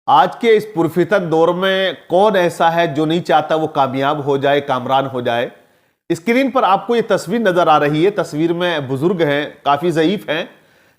آج کے اس پرفتن دور میں کون ایسا ہے جو نہیں چاہتا وہ کامیاب ہو جائے، کامران ہو جائے۔ اسکرین پر آپ کو یہ تصویر نظر آ رہی ہے، تصویر میں بزرگ ہیں، کافی ضعیف ہیں،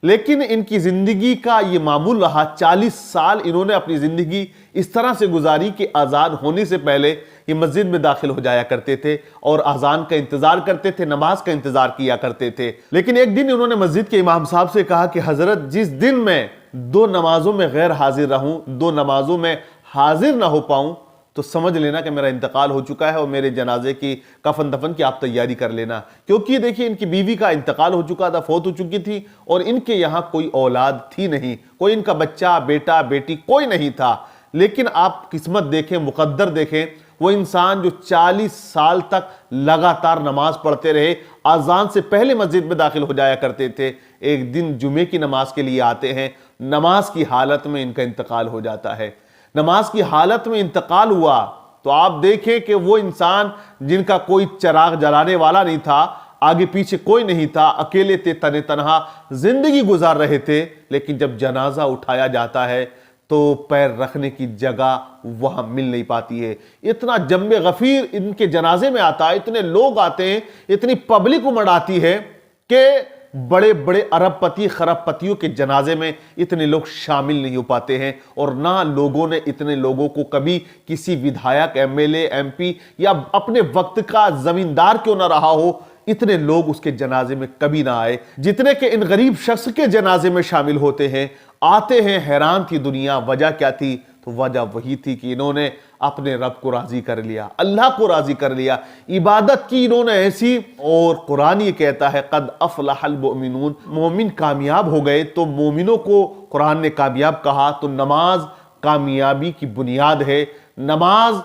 لیکن ان کی زندگی کا یہ معمول رہا۔ 40 سال انہوں نے اپنی زندگی اس طرح سے گزاری کہ اذان ہونے سے پہلے یہ مسجد میں داخل ہو جایا کرتے تھے اور اذان کا انتظار کرتے تھے، نماز کا انتظار کیا کرتے تھے۔ لیکن ایک دن انہوں نے مسجد کے امام صاحب سے کہا کہ حضرت، جس دن میں 2 نمازوں میں غیر حاضر رہوں، 2 نمازوں میں حاضر نہ ہو پاؤں، تو سمجھ لینا کہ میرا انتقال ہو چکا ہے اور میرے جنازے کی کفن دفن کی آپ تیاری کر لینا۔ کیونکہ دیکھیں، ان کی بیوی کا انتقال ہو چکا تھا، فوت ہو چکی تھی، اور ان کے یہاں کوئی اولاد تھی نہیں، کوئی ان کا بچہ، بیٹا، بیٹی کوئی نہیں تھا۔ لیکن آپ قسمت دیکھیں، مقدر دیکھیں، وہ انسان جو 40 سال تک لگاتار نماز پڑھتے رہے، اذان سے پہلے مسجد میں داخل ہو جایا کرتے تھے، ایک دن جمعے کی نماز کے لیے آتے ہیں، نماز کی حالت میں ان کا انتقال ہو جاتا ہے۔ نماز کی حالت میں انتقال ہوا تو آپ دیکھیں کہ وہ انسان جن کا کوئی چراغ جلانے والا نہیں تھا، آگے پیچھے کوئی نہیں تھا، اکیلے تھے، تن تنہا زندگی گزار رہے تھے، لیکن جب جنازہ اٹھایا جاتا ہے تو پیر رکھنے کی جگہ وہاں مل نہیں پاتی ہے۔ اتنا جم غفیر ان کے جنازے میں آتا ہے، اتنے لوگ آتے ہیں، اتنی پبلک امڑ آتی ہے کہ بڑے بڑے ارب پتی، خرب پتیوں کے جنازے میں اتنے لوگ شامل نہیں ہو پاتے ہیں، اور نہ لوگوں نے اتنے لوگوں کو کبھی کسی ودھایک، M L A, M P یا اپنے وقت کا زمیندار کیوں نہ رہا ہو، اتنے لوگ اس کے جنازے میں کبھی نہ آئے جتنے کہ ان غریب شخص کے جنازے میں شامل ہوتے ہیں۔ آتے ہیں، حیران تھی دنیا، وجہ کیا تھی؟ تو وجہ وہی تھی کہ انہوں نے اپنے رب کو راضی کر لیا، اللہ کو راضی کر لیا، عبادت کی انہوں نے ایسی۔ اور قرآن یہ کہتا ہے قد افلح المؤمنون، مومن کامیاب ہو گئے۔ تو مومنوں کو قرآن نے کامیاب کہا، تو نماز کامیابی کی بنیاد ہے، نماز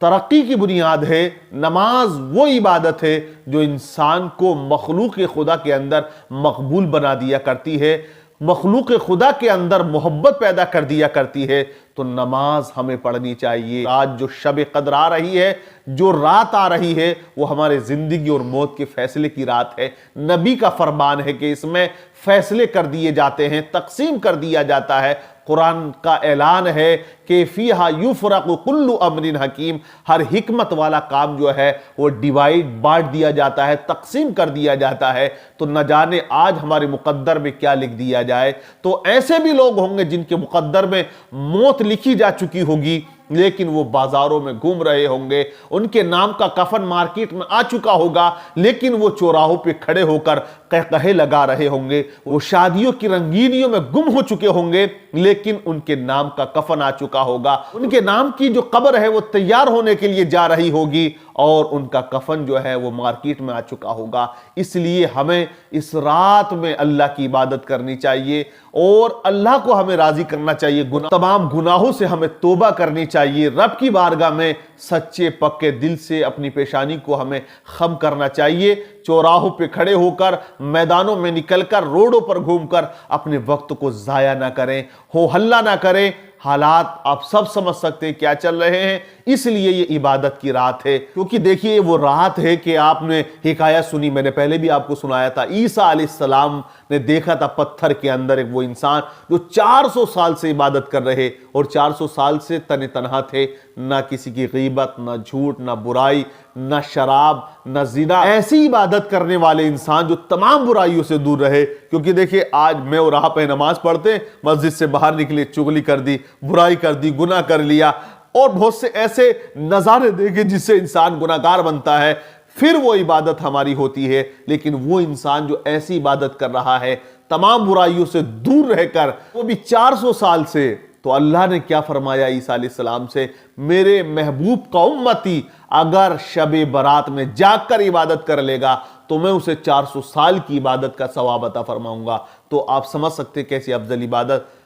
ترقی کی بنیاد ہے، نماز وہ عبادت ہے جو انسان کو مخلوق خدا کے اندر مقبول بنا دیا کرتی ہے، مخلوق خدا کے اندر محبت پیدا کر دیا کرتی ہے۔ تو نماز ہمیں پڑھنی چاہیے۔ آج جو شب قدر آ رہی ہے، جو رات آ رہی ہے، وہ ہمارے زندگی اور موت کے فیصلے کی رات ہے۔ نبی کا فرمان ہے کہ اس میں فیصلے کر دیے جاتے ہیں، تقسیم کر دیا جاتا ہے۔ قرآن کا اعلان ہے کہ فیہا یفرق کل امر حکیم، ہر حکمت والا کام جو ہے وہ ڈیوائیڈ بانٹ دیا جاتا ہے، تقسیم کر دیا جاتا ہے۔ تو نہ جانے آج ہمارے مقدر میں کیا لکھ دیا جائے۔ تو ایسے بھی لوگ ہوں گے جن کے مقدر میں موت لکھی جا چکی ہوگی، لیکن وہ بازاروں میں گھوم رہے ہوں گے، ان کے نام کا کفن مارکیٹ میں آ چکا ہوگا، لیکن وہ چوراہوں پہ کھڑے ہو کر قہقہے لگا رہے ہوں گے، وہ شادیوں کی رنگینیوں میں گم ہو چکے ہوں گے، لیکن ان کے نام کا کفن آ چکا ہوگا، ان کے نام کی جو قبر ہے وہ تیار ہونے کے لیے جا رہی ہوگی، اور ان کا کفن جو ہے وہ مارکیٹ میں آ چکا ہوگا۔ اس لیے ہمیں اس رات میں اللہ کی عبادت کرنی چاہیے اور اللہ کو ہمیں راضی کرنا چاہیے، تمام گناہوں سے ہمیں توبہ کرنی چاہیے، رب کی بارگاہ میں سچے پکے دل سے اپنی پیشانی کو ہمیں خم کرنا چاہیے۔ چوراہوں پہ کھڑے ہو کر، میدانوں میں نکل کر، روڈوں پر گھوم کر اپنے وقت کو ضائع نہ کریں، ہو ہلہ نہ کریں۔ حالات آپ سب سمجھ سکتے ہیں کیا چل رہے ہیں، اس لیے یہ عبادت کی رات ہے۔ کیونکہ دیکھیے وہ رات ہے کہ آپ نے حکایت سنی، میں نے پہلے بھی آپ کو سنایا تھا، عیسیٰ علیہ السلام نے دیکھا تھا پتھر کے اندر ایک وہ انسان جو 400 سال سے عبادت کر رہے، اور 400 سال سے تن تنہا تھے، نہ کسی کی غیبت، نہ جھوٹ، نہ برائی، نہ شراب، نہ زنا، ایسی عبادت کرنے والے انسان جو تمام برائیوں سے دور رہے۔ کیونکہ دیکھیں آج میں اور آپ نماز پڑھتے ہیں، مسجد سے باہر نکلے، چغلی کر دی، برائی کر دی، گناہ کر لیا، اور بہت سے ایسے نظارے دیکھے جس سے انسان گناہگار بنتا ہے، پھر وہ عبادت ہماری ہوتی ہے۔ لیکن وہ انسان جو ایسی عبادت کر رہا ہے تمام برائیوں سے دور رہ کر، وہ بھی 400 سال سے، تو اللہ نے کیا فرمایا عیسیٰ علیہ السلام سے؟ میرے محبوب کا امتی اگر شب برات میں جاگ کر عبادت کر لے گا تو میں اسے 400 سال کی عبادت کا ثواب عطا فرماؤں گا۔ تو آپ سمجھ سکتے ہیں کیسی افضل عبادت،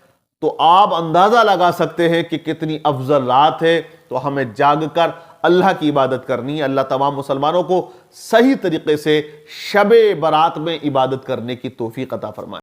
تو آپ اندازہ لگا سکتے ہیں کہ کتنی افضل رات ہے۔ تو ہمیں جاگ کر اللہ کی عبادت کرنی ہے۔ اللہ تمام مسلمانوں کو صحیح طریقے سے شب برات میں عبادت کرنے کی توفیق عطا فرمائے۔